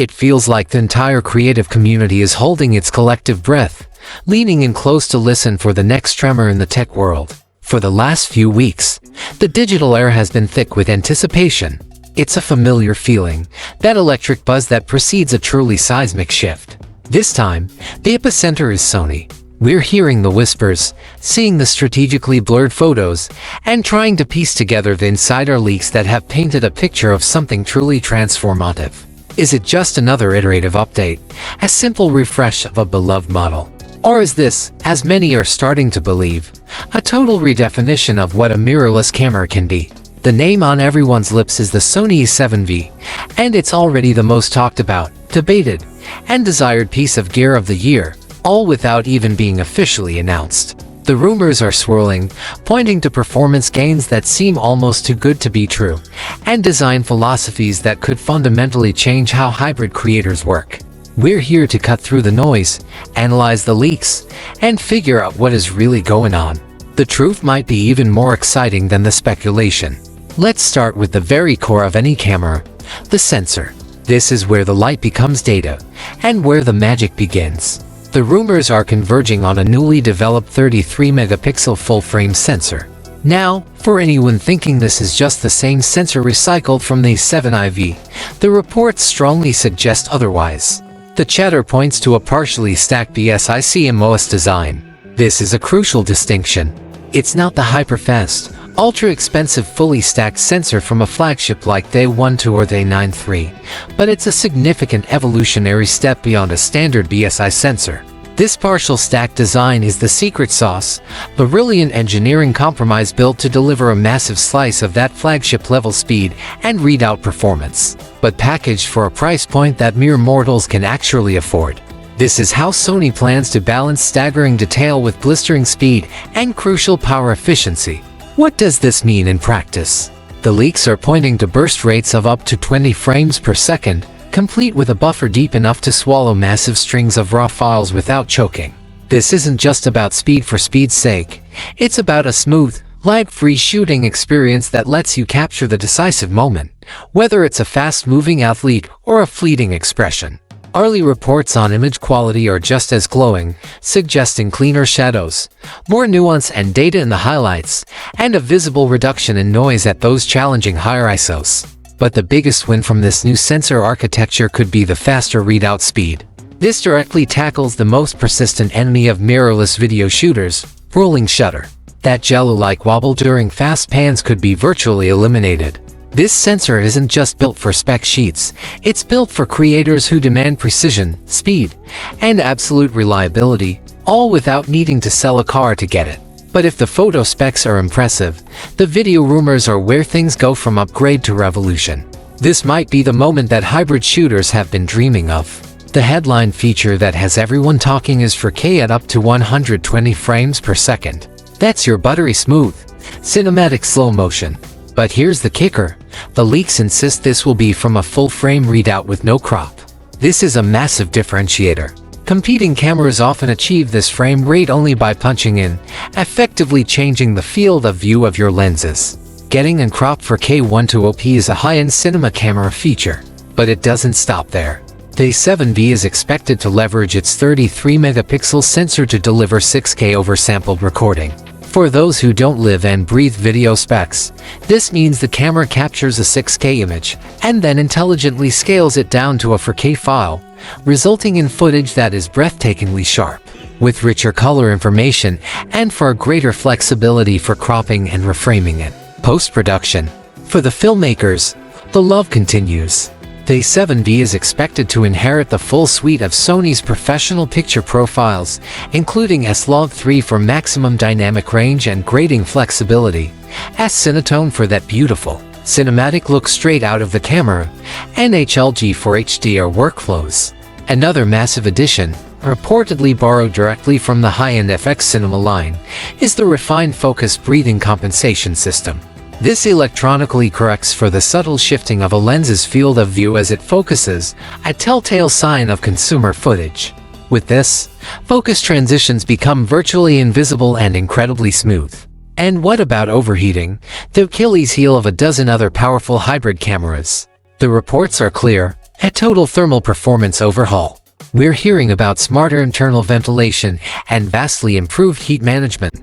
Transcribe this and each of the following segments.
It feels like the entire creative community is holding its collective breath, leaning in close to listen for the next tremor in the tech world. For the last few weeks, the digital air has been thick with anticipation. It's a familiar feeling, that electric buzz that precedes a truly seismic shift. This time, the epicenter is Sony. We're hearing the whispers, seeing the strategically blurred photos, and trying to piece together the insider leaks that have painted a picture of something truly transformative. Is it just another iterative update, a simple refresh of a beloved model? Or is this, as many are starting to believe, a total redefinition of what a mirrorless camera can be? The name on everyone's lips is the Sony A7V, and it's already the most talked about, debated, and desired piece of gear of the year, all without even being officially announced. The rumors are swirling, pointing to performance gains that seem almost too good to be true, and design philosophies that could fundamentally change how hybrid creators work. We're here to cut through the noise, analyze the leaks, and figure out what is really going on. The truth might be even more exciting than the speculation. Let's start with the very core of any camera, the sensor. This is where the light becomes data, and where the magic begins. The rumors are converging on a newly developed 33-megapixel full-frame sensor. Now, for anyone thinking this is just the same sensor recycled from the A7V, the reports strongly suggest otherwise. The chatter points to a partially stacked BSIC-MOS design. This is a crucial distinction. It's not the hyper-fast, ultra-expensive fully stacked sensor from a flagship like the A12 or the A9 III, but it's a significant evolutionary step beyond a standard BSI sensor. This partial stack design is the secret sauce, a brilliant engineering compromise built to deliver a massive slice of that flagship-level speed and readout performance, but packaged for a price point that mere mortals can actually afford. This is how Sony plans to balance staggering detail with blistering speed and crucial power efficiency. What does this mean in practice? The leaks are pointing to burst rates of up to 20 frames per second, complete with a buffer deep enough to swallow massive strings of raw files without choking. This isn't just about speed for speed's sake. It's about a smooth, lag-free shooting experience that lets you capture the decisive moment, whether it's a fast-moving athlete or a fleeting expression. Early reports on image quality are just as glowing, suggesting cleaner shadows, more nuance and data in the highlights, and a visible reduction in noise at those challenging higher ISOs. But the biggest win from this new sensor architecture could be the faster readout speed. This directly tackles the most persistent enemy of mirrorless video shooters, rolling shutter. That jello-like wobble during fast pans could be virtually eliminated. This sensor isn't just built for spec sheets, it's built for creators who demand precision, speed, and absolute reliability, all without needing to sell a car to get it. But if the photo specs are impressive, the video rumors are where things go from upgrade to revolution. This might be the moment that hybrid shooters have been dreaming of. The headline feature that has everyone talking is 4K at up to 120 frames per second. That's your buttery smooth, cinematic slow motion. But here's the kicker. The leaks insist this will be from a full-frame readout with no crop. This is a massive differentiator. Competing cameras often achieve this frame rate only by punching in, effectively changing the field of view of your lenses. Getting and crop for K120p is a high-end cinema camera feature, but it doesn't stop there. The A7V is expected to leverage its 33-megapixel sensor to deliver 6K oversampled recording. For those who don't live and breathe video specs, this means the camera captures a 6K image and then intelligently scales it down to a 4K file, resulting in footage that is breathtakingly sharp, with richer color information and far greater flexibility for cropping and reframing it. Post-production. For the filmmakers, the love continues. The A7V is expected to inherit the full suite of Sony's professional picture profiles, including S-Log3 for maximum dynamic range and grading flexibility, S-Cinetone for that beautiful, cinematic look straight out of the camera, and HLG for HDR workflows. Another massive addition, reportedly borrowed directly from the high-end FX Cinema line, is the refined focus breathing compensation system. This electronically corrects for the subtle shifting of a lens's field of view as it focuses, a telltale sign of consumer footage. With this, focus transitions become virtually invisible and incredibly smooth. And what about overheating, the Achilles heel of a dozen other powerful hybrid cameras? The reports are clear. A total thermal performance overhaul. We're hearing about smarter internal ventilation and vastly improved heat management,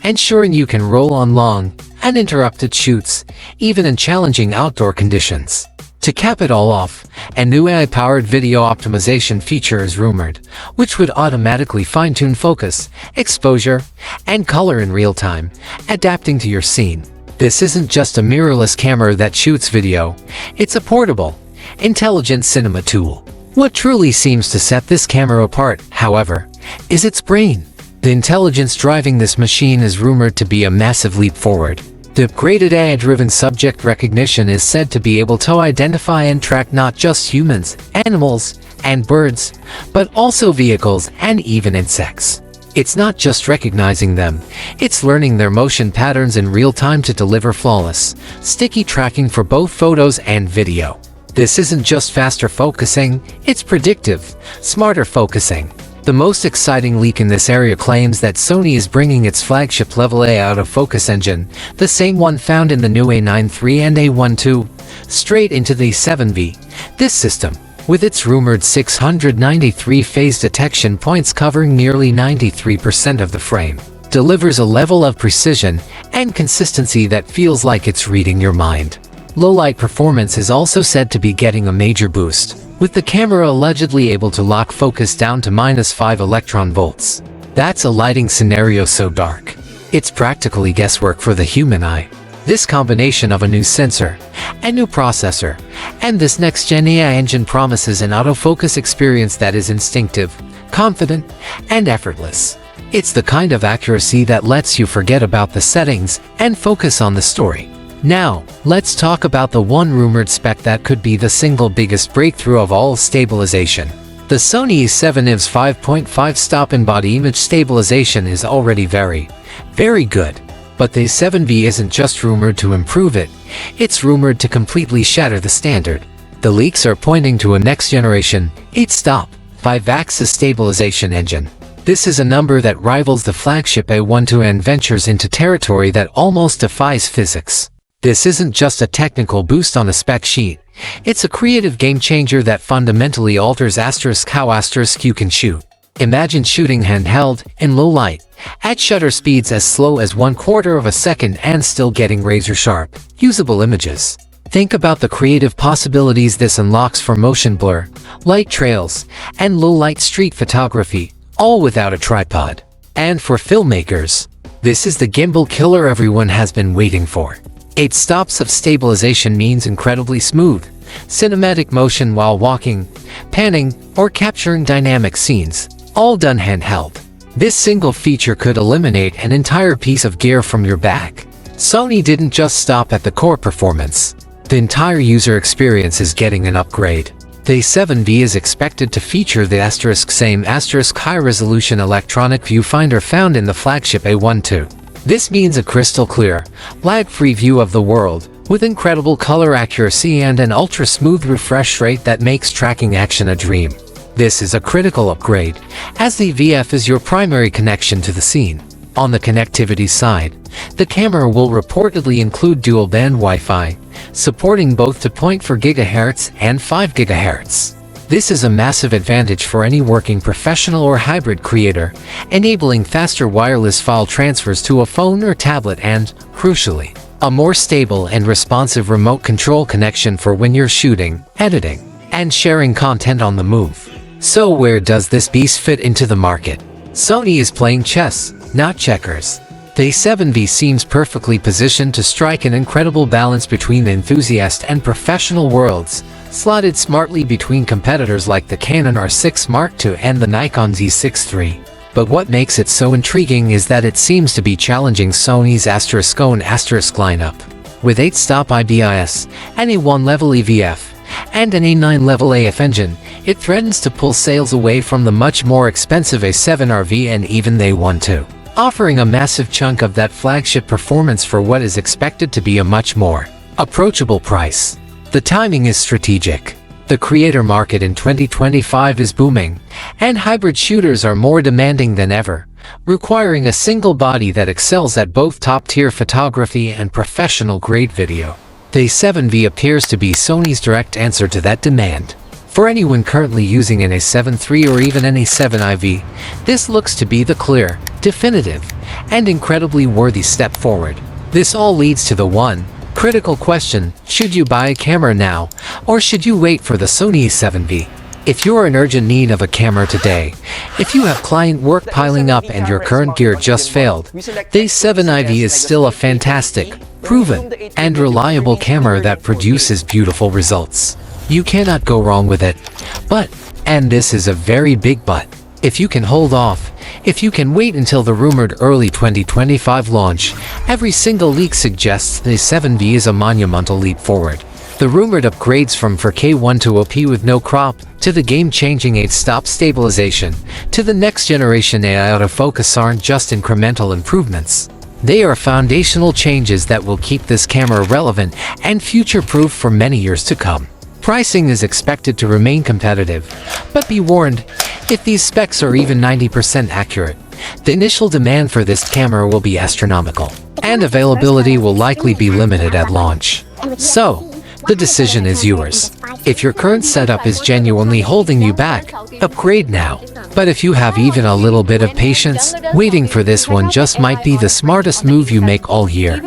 ensuring you can roll on long, uninterrupted shoots, even in challenging outdoor conditions. To cap it all off, a new AI-powered video optimization feature is rumored, which would automatically fine-tune focus, exposure, and color in real time, adapting to your scene. This isn't just a mirrorless camera that shoots video, it's a portable, intelligent cinema tool. What truly seems to set this camera apart, however, is its brain. The intelligence driving this machine is rumored to be a massive leap forward. The upgraded AI-driven subject recognition is said to be able to identify and track not just humans, animals, and birds, but also vehicles and even insects. It's not just recognizing them, it's learning their motion patterns in real time to deliver flawless, sticky tracking for both photos and video. This isn't just faster focusing, it's predictive, smarter focusing. The most exciting leak in this area claims that Sony is bringing its flagship-level AI out-of-focus engine, the same one found in the new A9 III and A1 II, straight into the A7V. This system, with its rumored 693 phase detection points covering nearly 93% of the frame, delivers a level of precision and consistency that feels like it's reading your mind. Low-light performance is also said to be getting a major boost, with the camera allegedly able to lock focus down to -5 electron volts. That's a lighting scenario so dark, it's practically guesswork for the human eye. This combination of a new sensor, a new processor, and this next-gen AI engine promises an autofocus experience that is instinctive, confident, and effortless. It's the kind of accuracy that lets you forget about the settings and focus on the story. Now, let's talk about the one rumored spec that could be the single biggest breakthrough of all: stabilization. The Sony A7V's 5.5 stop and body image stabilization is already very good. But the A7V isn't just rumored to improve it, it's rumored to completely shatter the standard. The leaks are pointing to a next-generation, 8-stop, 5-axis stabilization engine. This is a number that rivals the flagship A1 II and ventures into territory that almost defies physics. This isn't just a technical boost on a spec sheet, it's a creative game-changer that fundamentally alters how you can shoot. Imagine shooting handheld, in low light, at shutter speeds as slow as 1/4 of a second and still getting razor-sharp, usable images. Think about the creative possibilities this unlocks for motion blur, light trails, and low-light street photography, all without a tripod. And for filmmakers, this is the gimbal killer everyone has been waiting for. 8 stops of stabilization means incredibly smooth, cinematic motion while walking, panning, or capturing dynamic scenes, all done handheld. This single feature could eliminate an entire piece of gear from your bag. Sony didn't just stop at the core performance. The entire user experience is getting an upgrade. The A7V is expected to feature the same high-resolution electronic viewfinder found in the flagship A1 II. This means a crystal-clear, lag-free view of the world, with incredible color accuracy and an ultra-smooth refresh rate that makes tracking action a dream. This is a critical upgrade, as the VF is your primary connection to the scene. On the connectivity side, the camera will reportedly include dual-band Wi-Fi, supporting both 2.4 GHz and 5 GHz. This is a massive advantage for any working professional or hybrid creator, enabling faster wireless file transfers to a phone or tablet and, crucially, a more stable and responsive remote control connection for when you're shooting, editing, and sharing content on the move. So where does this beast fit into the market? Sony is playing chess, not checkers. The A7V seems perfectly positioned to strike an incredible balance between the enthusiast and professional worlds, slotted smartly between competitors like the Canon R6 Mark II and the Nikon Z6 III. But what makes it so intriguing is that it seems to be challenging Sony's *O and * lineup. With 8-stop IBIS, an A1 level EVF, and an A9 level AF engine, it threatens to pull sales away from the much more expensive A7RV and even the A1 II, offering a massive chunk of that flagship performance for what is expected to be a much more approachable price. The timing is strategic. The creator market in 2025 is booming, and hybrid shooters are more demanding than ever, requiring a single body that excels at both top-tier photography and professional-grade video. The A7V appears to be Sony's direct answer to that demand. For anyone currently using an A7 III or even an A7IV, this looks to be the clear, definitive, and incredibly worthy step forward. This all leads to the one critical question: should you buy a camera now, or should you wait for the Sony A7V? If you're in urgent need of a camera today, if you have client work piling up and your current gear just failed, the A7IV is still a fantastic, proven, and reliable camera that produces beautiful results. You cannot go wrong with it. But, and this is a very big but, if you can hold off, if you can wait until the rumored early 2025 launch, every single leak suggests the A7V is a monumental leap forward. The rumored upgrades from 4K 1 to OP with no crop, to the game-changing 8-stop stabilization, to the next-generation AI autofocus aren't just incremental improvements. They are foundational changes that will keep this camera relevant and future-proof for many years to come. Pricing is expected to remain competitive, but be warned, if these specs are even 90% accurate, the initial demand for this camera will be astronomical, and availability will likely be limited at launch. So, the decision is yours. If your current setup is genuinely holding you back, upgrade now. But if you have even a little bit of patience, waiting for this one just might be the smartest move you make all year.